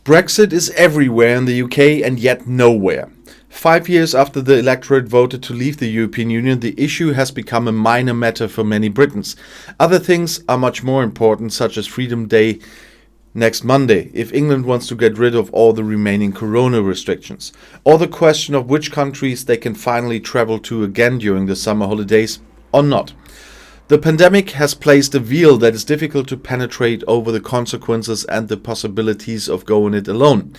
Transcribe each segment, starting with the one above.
Brexit is everywhere in the UK and yet nowhere. 5 years after the electorate voted to leave the European Union, the issue has become a minor matter for many Britons. Other things are much more important, such as Freedom Day next Monday, if England wants to get rid of all the remaining corona restrictions, or the question of which countries they can finally travel to again during the summer holidays or not. The pandemic has placed a veil that is difficult to penetrate over the consequences and the possibilities of going it alone.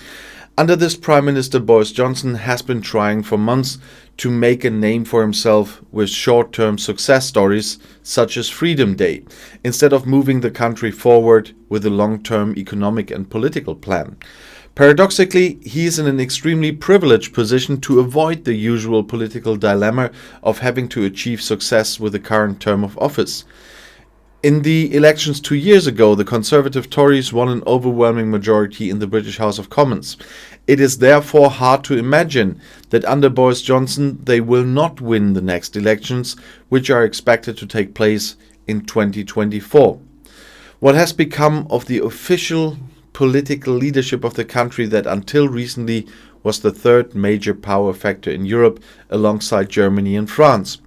Under this, Prime Minister Boris Johnson has been trying for months to make a name for himself with short-term success stories such as Freedom Day, instead of moving the country forward with a long-term economic and political plan. Paradoxically, he is in an extremely privileged position to avoid the usual political dilemma of having to achieve success with the current term of office. In the elections 2 years ago, the Conservative Tories won an overwhelming majority in the British House of Commons. It is therefore hard to imagine that under Boris Johnson they will not win the next elections, which are expected to take place in 2024. What has become of the official political leadership of the country that until recently was the third major power factor in Europe alongside Germany and France?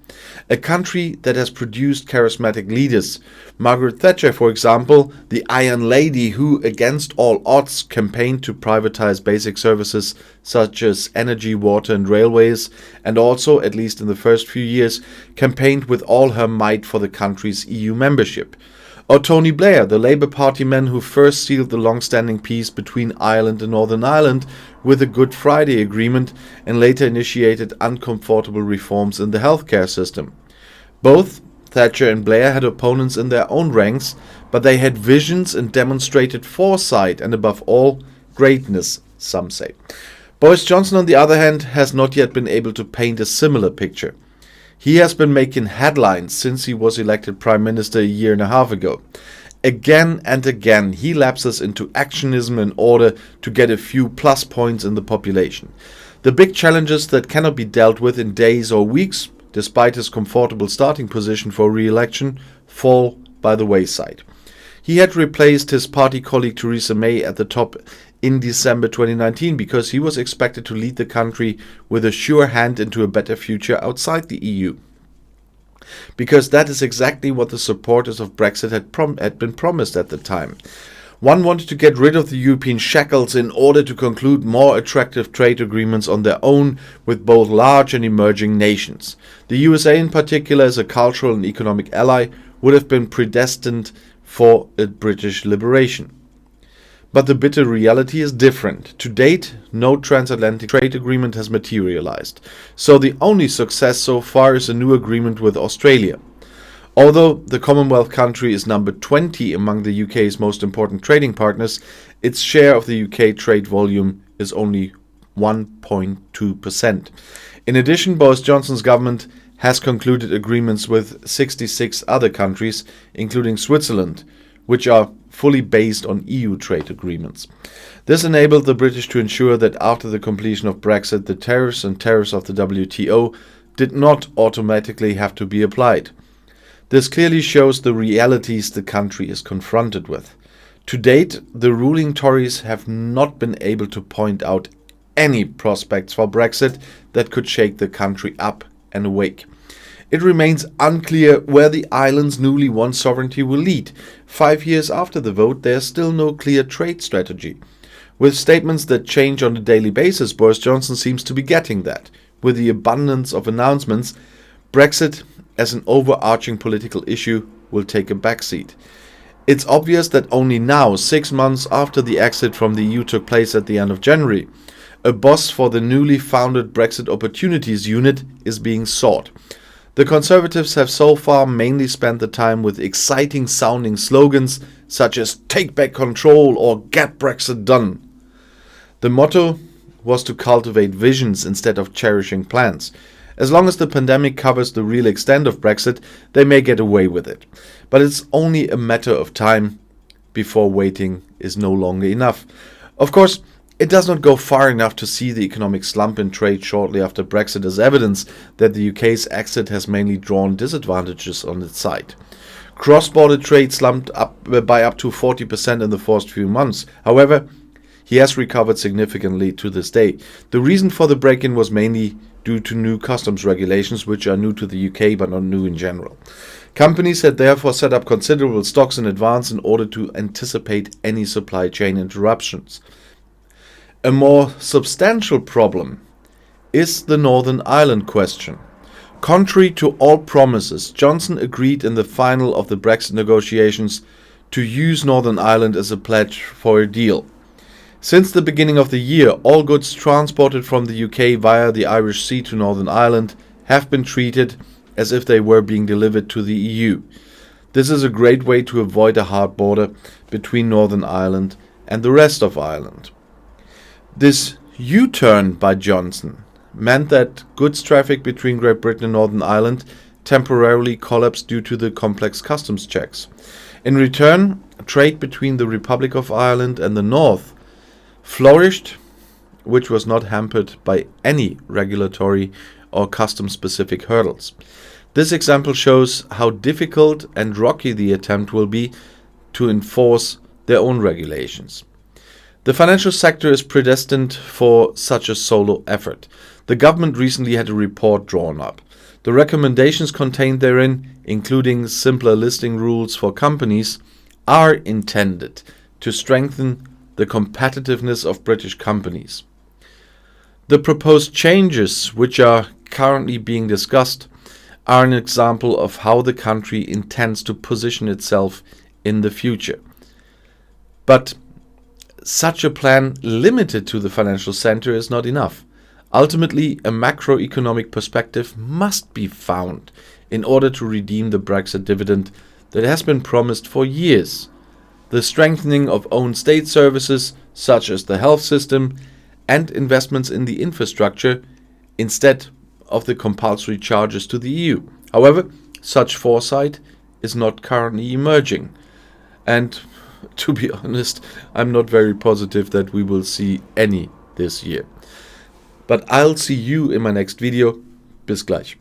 A country that has produced charismatic leaders. Margaret Thatcher, for example, the Iron Lady who, against all odds, campaigned to privatize basic services such as energy, water and railways, and also, at least in the first few years, campaigned with all her might for the country's EU membership. Or Tony Blair, the Labour Party man who first sealed the long-standing peace between Ireland and Northern Ireland with the Good Friday Agreement and later initiated uncomfortable reforms in the healthcare system. Both Thatcher and Blair had opponents in their own ranks, but they had visions and demonstrated foresight and above all, greatness, some say. Boris Johnson, on the other hand, has not yet been able to paint a similar picture. He has been making headlines since he was elected Prime Minister a year and a half ago. Again and again, he lapses into actionism in order to get a few plus points in the population. The big challenges that cannot be dealt with in days or weeks, despite his comfortable starting position for re-election, fall by the wayside. He had replaced his party colleague Theresa May at the top in December 2019 because he was expected to lead the country with a sure hand into a better future outside the EU. Because that is exactly what the supporters of Brexit had been promised at the time. One wanted to get rid of the European shackles in order to conclude more attractive trade agreements on their own with both large and emerging nations. The USA in particular, as a cultural and economic ally, would have been predestined for a British liberation. But the bitter reality is different. To date, no transatlantic trade agreement has materialized. So the only success so far is a new agreement with Australia. Although the Commonwealth country is number 20 among the UK's most important trading partners, its share of the UK trade volume is only 1.2%. In addition, Boris Johnson's government has concluded agreements with 66 other countries, including Switzerland, which are fully based on EU trade agreements. This enabled the British to ensure that after the completion of Brexit, the tariffs and tariffs of the WTO did not automatically have to be applied. This clearly shows the realities the country is confronted with. To date, the ruling Tories have not been able to point out any prospects for Brexit that could shake the country up and awake. It remains unclear where the island's newly won sovereignty will lead. 5 years after the vote, there is still no clear trade strategy. With statements that change on a daily basis, Boris Johnson seems to be getting that. With the abundance of announcements, Brexit as an overarching political issue will take a backseat. It's obvious that only now, 6 months after the exit from the EU took place at the end of January, a boss for the newly founded Brexit Opportunities Unit is being sought. The Conservatives have so far mainly spent the time with exciting sounding slogans such as "Take back control" or "Get Brexit done." The motto was to cultivate visions instead of cherishing plans. As long as the pandemic covers the real extent of Brexit, they may get away with it. But it's only a matter of time before waiting is no longer enough. Of course, it does not go far enough to see the economic slump in trade shortly after Brexit as evidence that the UK's exit has mainly drawn disadvantages on its side. Cross-border trade slumped by up to 40% in the first few months. However, he has recovered significantly to this day. The reason for the break-in was mainly due to new customs regulations, which are new to the UK but not new in general. Companies had therefore set up considerable stocks in advance in order to anticipate any supply chain interruptions. A more substantial problem is the Northern Ireland question. Contrary to all promises, Johnson agreed in the final of the Brexit negotiations to use Northern Ireland as a pledge for a deal. Since the beginning of the year, all goods transported from the UK via the Irish Sea to Northern Ireland have been treated as if they were being delivered to the EU. This is a great way to avoid a hard border between Northern Ireland and the rest of Ireland. This U-turn by Johnson meant that goods traffic between Great Britain and Northern Ireland temporarily collapsed due to the complex customs checks. In return, trade between the Republic of Ireland and the North flourished, which was not hampered by any regulatory or custom-specific hurdles. This example shows how difficult and rocky the attempt will be to enforce their own regulations. The financial sector is predestined for such a solo effort. The government recently had a report drawn up. The recommendations contained therein, including simpler listing rules for companies, are intended to strengthen the competitiveness of British companies. The proposed changes, which are currently being discussed, are an example of how the country intends to position itself in the future. But such a plan limited to the financial center is not enough. Ultimately, a macroeconomic perspective must be found in order to redeem the Brexit dividend that has been promised for years. The strengthening of own state services, such as the health system, and investments in the infrastructure, instead of the compulsory charges to the EU. However, such foresight is not currently emerging. And to be honest, I'm not very positive that we will see any this year. But I'll see you in my next video. Bis gleich.